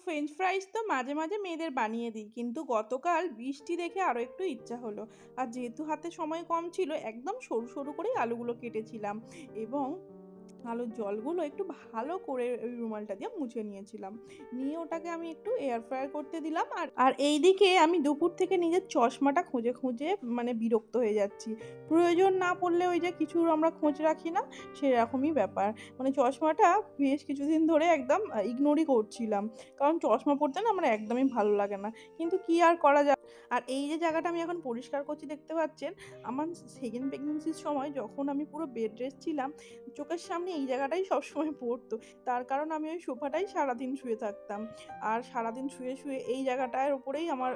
French ফ্রাইজ তো মাঝে মাঝে মেয়েদের বানিয়ে দিই, কিন্তু গতকাল বৃষ্টি দেখে আরও একটু ইচ্ছা হলো। আর যেহেতু হাতে সময় কম ছিল, একদম সরু সরু করেই আলুগুলো কেটেছিলাম এবং আলুর জলগুলো একটু ভালো করে ওই রুমালটা দিয়ে মুছে নিয়েছিলাম। নিয়ে ওটাকে আমি একটু এয়ার ফ্রায়ার করতে দিলাম। আর আর এইদিকে আমি দুপুর থেকে নিজের চশমাটা খুঁজে খুঁজে মানে বিরক্ত হয়ে যাচ্ছি। প্রয়োজন না পড়লে ওই যে কিছু আমরা খোঁজ রাখি না, সেরকমই ব্যাপার। মানে চশমাটা বেশ কিছুদিন ধরে একদম ইগনোরই করছিলাম, কারণ চশমা পরতে না আমার একদমই ভালো লাগে না। কিন্তু কি আর করা যায়। আর এই যে জায়গাটা আমি এখন পরিষ্কার করছি দেখতে পাচ্ছেন, আমার সেকেন্ড প্রেগনেন্সির সময় যখন আমি পুরো বেড রেস্ট ছিলাম, চোখের সামনে এই জায়গাটাই সবসময় পড়তো। তার কারণ আমি ওই সোফাটাই সারাদিন শুয়ে থাকতাম। আর সারাদিন শুয়ে শুয়ে এই জায়গাটার উপরেই আমার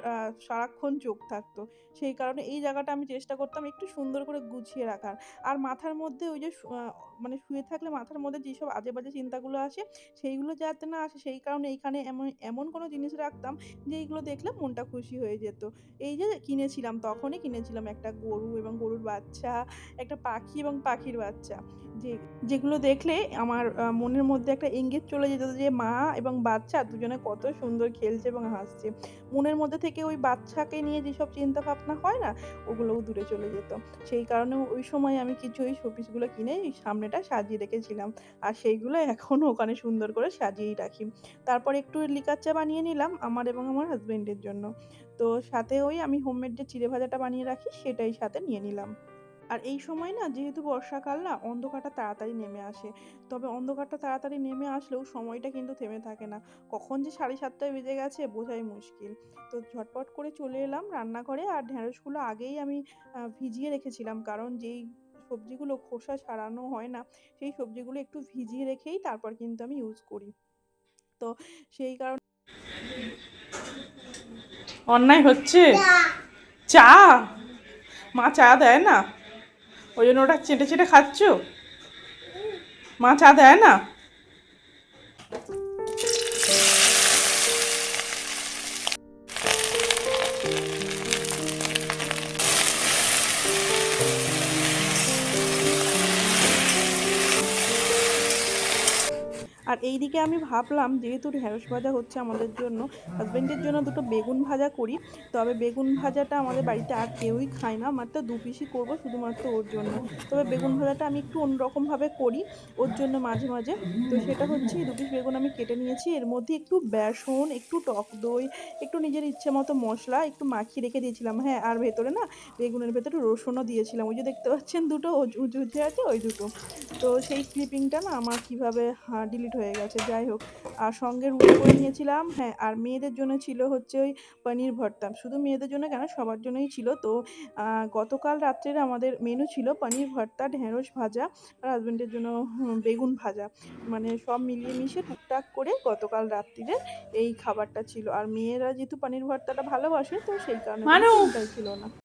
সারাক্ষণ চোখ থাকতো। সেই কারণে এই জায়গাটা আমি চেষ্টা করতাম একটু সুন্দর করে গুছিয়ে রাখার। আর মাথার মধ্যে ওই যে মানে শুয়ে থাকলে মাথার মধ্যে যেসব আজে বাজে চিন্তাগুলো আসে, সেইগুলো যাতে না আসে সেই কারণে এইখানে এমন এমন কোনো জিনিস রাখতাম যে এইগুলো দেখলে মনটা খুশি হয়ে যেত। এই যে কিনেছিলাম, তখনই কিনেছিলাম একটা গরু এবং গরুর বাচ্চা, একটা পাখি এবং পাখির বাচ্চা। যে যেগুলো দেখলে আমার মনের মধ্যে একটা ইঙ্গিত চলে যেত যে মা এবং বাচ্চা দুজনে কত সুন্দর খেলছে এবং হাসছে। মনের মধ্যে থেকে ওই বাচ্চাকে নিয়ে যেসব চিন্তা ভাবনা হয় না, ওগুলোও দূরে চলে যেত। সেই কারণে ওই সময় আমি কিছু ওই শোপিসগুলো কিনে এই সামনেটা সাজিয়ে রেখেছিলাম। আর সেইগুলো এখনও ওখানে সুন্দর করে সাজিয়েই রাখি। তারপর একটু লিকার চা বানিয়ে নিলাম আমার এবং আমার হাসব্যান্ডের জন্য। তো সাথে ওই আমি হোমমেড যে চিড়ে ভাজাটা বানিয়ে রাখি সেটাই সাথে নিয়ে নিলাম। আর এই সময় না, যেহেতু বর্ষাকাল না, অন্ধকারটা তাড়াতাড়ি নেমে আসে। তবে অন্ধকারটা তাড়াতাড়ি নেমে আসলেও সময়টা কিন্তু থেমে থাকে না। কখন যে 7:30 বেজে গেছে বোঝাই মুশকিল। তো ঝটপট করে চলে এলাম রান্নাঘরে। আর ঢেঁড়সগুলো আগেই আমি ভিজিয়ে রেখেছিলাম, কারণ যেই সবজিগুলো খোসা ছাড়ানো হয় না, সেই সবজিগুলো একটু ভিজিয়ে রেখেই তারপর কিন্তু আমি ইউজ করি। তো সেই কারণে অন্যায় হচ্ছে। চা, মা চা দেয় না, ওই জন্য ওটা চেটে চেটে খাচ্ছ। মা চা দেয় না। আর এইদিকে আমি ভাবলাম, যেহেতু ঢেঁড়স ভাজা হচ্ছে আমাদের জন্য, হাজব্যান্ডের জন্য দুটো বেগুন ভাজা করি। তবে বেগুন ভাজাটা আমাদের বাড়িতে আর কেউই খায় না, মাত্র 2 পিসই করবো শুধুমাত্র ওর জন্য। তবে বেগুন ভাজাটা আমি একটু অন্যরকমভাবে করি ওর জন্য মাঝে মাঝে। তো সেটা হচ্ছে, 2 পিস বেগুন আমি কেটে নিয়েছি, এর মধ্যে একটু বেসন, একটু টক দই, একটু নিজের ইচ্ছে মতো মশলা একটু মাখিয়ে রেখে দিয়েছিলাম। হ্যাঁ, আর ভেতরে না বেগুনের ভেতরে রসুনও দিয়েছিলাম। ওই যে দেখতে পাচ্ছেন দুটো উঁচু উঁচু আছে, ওই দুটো। তো সেই ক্লিপিংটা না আমার কিভাবে ডিলিট হয়ে গেছে, যাই হোক। আর সঙ্গে রুটি করে নিয়েছিলাম। হ্যাঁ, আর মেয়েদের জন্য ছিল হচ্ছে ওই পনির ভর্তা। শুধু মেয়েদের জন্য কেন, সবার জন্যই ছিল। তো গতকাল রাত্রের আমাদের মেনু ছিল পনির ভর্তা, ঢেঁড়স ভাজা আর হাজব্যান্ডের জন্য বেগুন ভাজা। মানে সব মিলিয়ে মিশিয়ে টুকটাক করে গতকাল রাত্রিরের এই খাবারটা ছিল। আর মেয়েরা যেহেতু পনির ভর্তাটা ভালোবাসে, তো সেই কারণে কোনো চিন্তাই ছিল না।